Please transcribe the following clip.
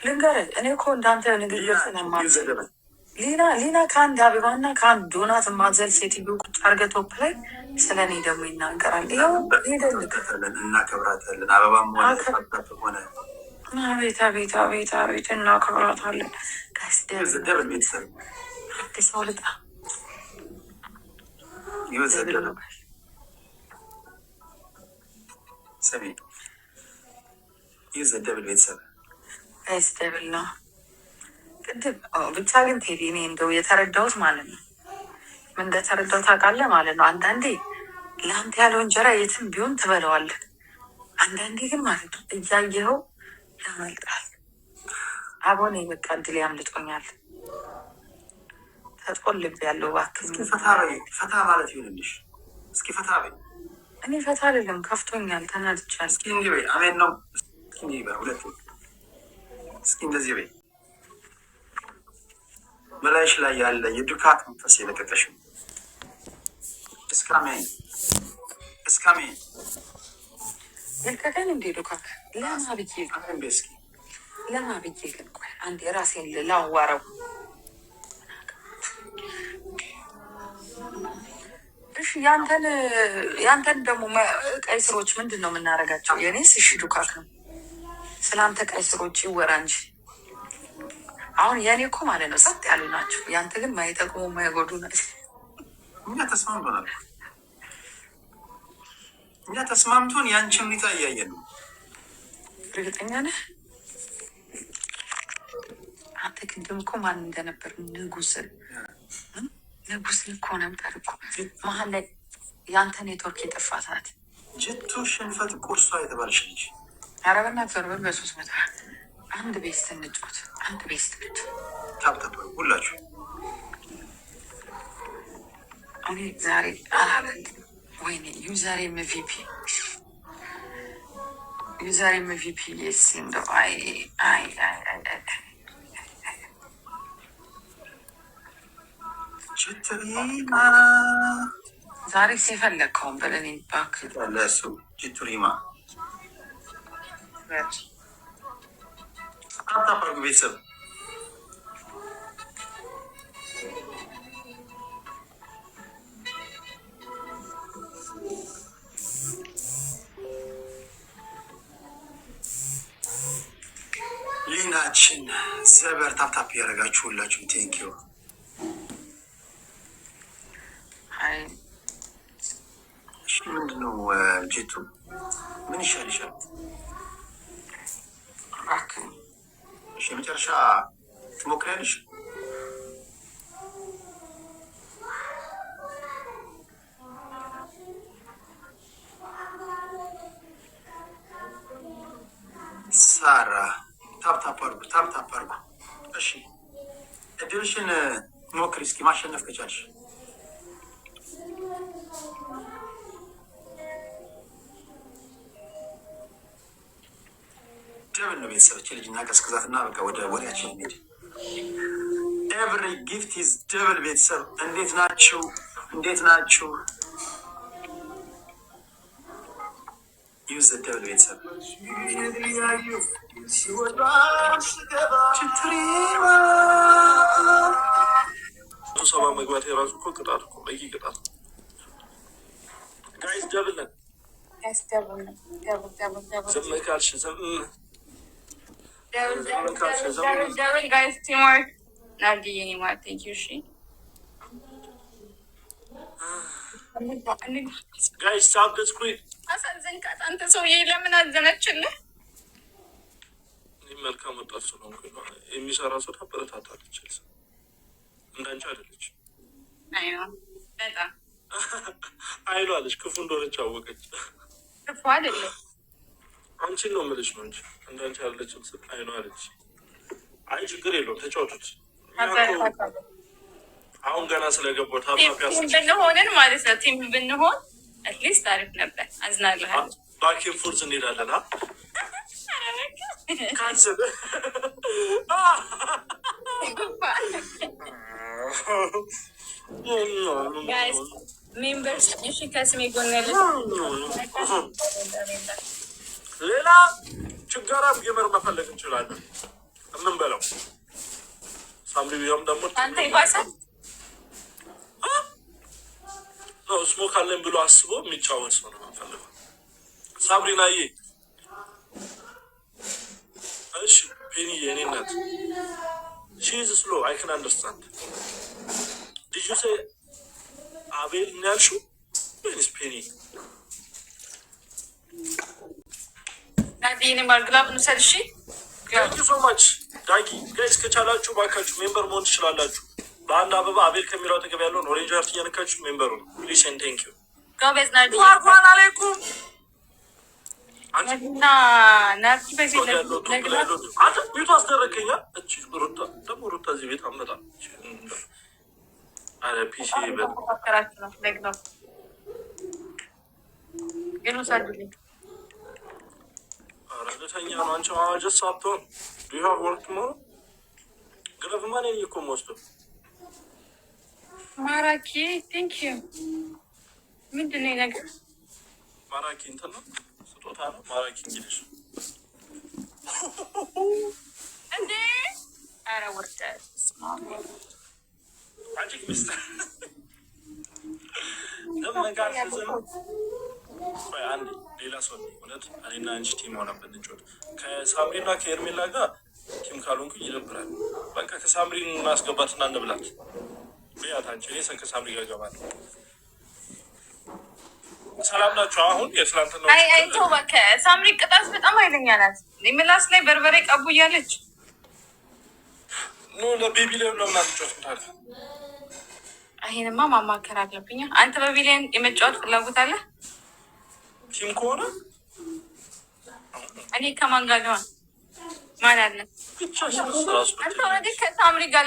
ልንገርህ እኔ እኮ እንዳንተ ንግግር ስለማልችል ሊና ከአንድ አበባና ከአንድ ዶናት ማዘል ሴትዮ ቁጭ አድርገህ ቶፕ ላይ ስለ እኔ ደግሞ ይናገራል። ይኸው ሄደልክ እናከብራታለን። አበባም ሆነ አቤት አቤት አቤት አቤት እናከብራታለን። ደብል ቤተሰብ አዲስ ሰው ልጣ ሰሚ ደብል ቤተሰብ ደብል ነው ቅድም ብቻ ግን ቴዲ እኔ እንደው የተረዳሁት ማለት ነው ምን እንደተረዳሁት ታውቃለህ ማለት ነው። አንዳንዴ ለአንተ ያለው እንጀራ የትም ቢሆን ትበለዋለህ። አንዳንዴ ግን ማለት ነው እያየኸው ያመልጣል። አቦኔ በቃ እድል ያምልጦኛል። ተጦልብ ያለው እባክህ እስኪ ፈታ ማለት ይሁንልሽ። እስኪ ፈታ በይ። እኔ ፈታ አይደለም ከፍቶኛል፣ ተናድቻለሁ። እስኪ እንዲህ በይ። አሜን ነው። እስኪ እንዲህ በይ። ሁለቱ እስኪ እንደዚህ በይ። መላይሽ ላይ ያለ የዱካት መንፈስ የለቀቀሽ እስካሜን ልቀቀን እንዴ ዱካክ ለማብዬ እስኪ ለማብዬ ግን ቆይ አንድ የራሴን ላዋረው። እሺ ያንተን ደግሞ ቀይ ስሮች ምንድን ነው የምናደርጋቸው? የኔስ እሺ ዱካክ ነው። ስለአንተ ቀይ ስሮች ይወራ እንጂ አሁን የኔ እኮ ማለት ነው ጸጥ ያሉ ናቸው። ያንተ ግን ማይጠቅሙ ማይጎዱ ናቸው። እኛ ተስማምቶን ያንቺን ሁኔታ እያየን ነው። እርግጠኛ ነህ? አንተ ግን እኮ ማን እንደነበር ንጉስ እኮ ነበር እኮ መሀል ላይ የአንተ ኔትወርክ የጠፋ ሰዓት ጅቱ ሽንፈት ቁርሷ የተባለች ልጅ አረበና ፈርበን በ300 አንድ ቤስት እንጫወት። አንድ ቤስት ልጅ ታብታብ ሁላችሁ እኔ ዛሬ ወይኔ ዩዘር ኤምቪፒ የስ እንደው አይ ጅቱሪማ ዛሬ ሲፈለግከውን በለኔ ባክ ለሱ ጅቱሪማ ታብታብ ቤተሰብ ሊናችን ዘበር ታፕታፕ እያደረጋችሁ ሁላችሁም ቴንኪዩ። እሺ ምንድነው ጄቱ ምን ይሻልሻል? እሺ የመጨረሻ ትሞክሪያለሽ? ሳራ ታፕታፕ አድርጉ። እሺ እድልሽን ሞክሪ እስኪ ማሸነፍ ከቻልሽ። ደብል ነው ቤተሰቦች። ልጅ እና ቀስቅዛት እና በቃ ወደ ወሬያችን እንሂድ። ኤቭሪ ጊፍት ኢዝ ደብል ቤተሰብ እንዴት ናችሁ? ዩዝ ዘ ደብል ቤተሰብ ሰባ መግባት የራሱ እኮ ቅጣት እኮ በቂ ቅጣት። ጋይስ ደብል ነን። ዝም ካልሽ ዝም Devil guys, teamwork. Not the anymore. Thank you, she. Guys, stop the screen. አሳዘንካት አንተ ሰውዬ። ለምን አዘነችልህ? መልካም ወጣት ሰው ነው የሚሰራ ሰው ታበረታታለች። እንዳንቺ አይደለች። አይዋ በጣም አይሏ አለች። ክፉ እንደሆነች አወቀች። ክፉ አይደለም አንቺን ነው የምልሽ ነው እንጂ እንዳንቺ አይደለችም ስል አይኗ አለች። አይ ችግር የለውም ተጫወቱት። አሁን ገና ስለገባሁ ብንሆንን ማለት ነው ቲም ብንሆን አትሊስት አሪፍ ነበር። አዝናለሁ። ባኪን ፉርስ እንሄዳለን። ካንስል ጋይስ ሜምበርስ እሺ ከስሜ ጎን ያለ ሌላ ችጋራም ጌመር መፈለግ እንችላለን። ሳምሪም ደግሞ አንተ ይባሳል ስሞክ አለን ብሎ አስቦ የሚጫወት ሰው ነው የምንፈልገው። ሳምሪናዬ እሺ ፔኒ የኔ እናት ሺ ኢዝ ስሎ አይ ካን አንደርስታንድ ዲድ ዩ ሴ አቤል ነው ያልሽው ወይስ ፔኒ? ናዲኒ ማርግላብ ንሰልሺ ታንክ ዩ ሶ ማች ዳጊ ጋይስ ከቻላችሁ ባካችሁ ሜምበር መሆን ትችላላችሁ። በአንድ አበባ አቤል ከሚለው አጠገብ ያለውን ኦሬንጅ አርት እያነካችሁ ሜምበሩ ነው ፕሊዝ ኤንድ ቴንክ ዩ ጋቤዝ ናዲ ዋርኳን አለይኩም እና ናዲ በዚህ አንተ ቤቱ አስደረከኛ እቺ ሩታ ደግሞ ሩታ እዚህ ቤት አመጣ አረ ፒሲ በተከራከራችሁ ነው ደግነው ግን ወሳዱልኝ አረ ለተኛ ነው አንቺ አዋጀስ ሳትሆን ዱ ዩ ሃቭ ወርክ ሞር ግረፍ ማን ይኮ ሞስቶ ማራኪ ቴንክ ዩ ምንድን ነው ነገር ማራኪ እንትን ነው ስጦታ ነው ማራኪ እንግዲህ እንዴ አረ ወርደ ማጂክ ሚስተር ለምን ቆይ አንዴ ሌላ ሰው እውነት እኔና አንቺ ቲም ሆነን ብንጮት ከሳምሪና ከኤርሜላ ጋር ቲም ካልሆንኩ ይደብራል። በቃ ከሳምሪን እናስገባትና እንብላት ቢያት አንቺ እኔ ከሳምሪ ጋር ገባለሁ። ሰላም ናችሁ? አሁን የትላንት ነው አይ ተው በቃ ሳምሪ ቅጣት በጣም ኃይለኛ ናት። ምላስ ላይ በርበሬ ቀቡ እያለች ኖ ለቤቢ ላይ ለምን አትጮት ታዲያ? ይሄንማ ማማከር አለብኝ። አንተ በቢሊየን የመጫወት ፍላጎት አለ? ቲም ከሆነ እኔ ከማን ጋር ነው? ማን አለ? ብቻ ራሱ አንተ ወደ ከሳምሪ ጋር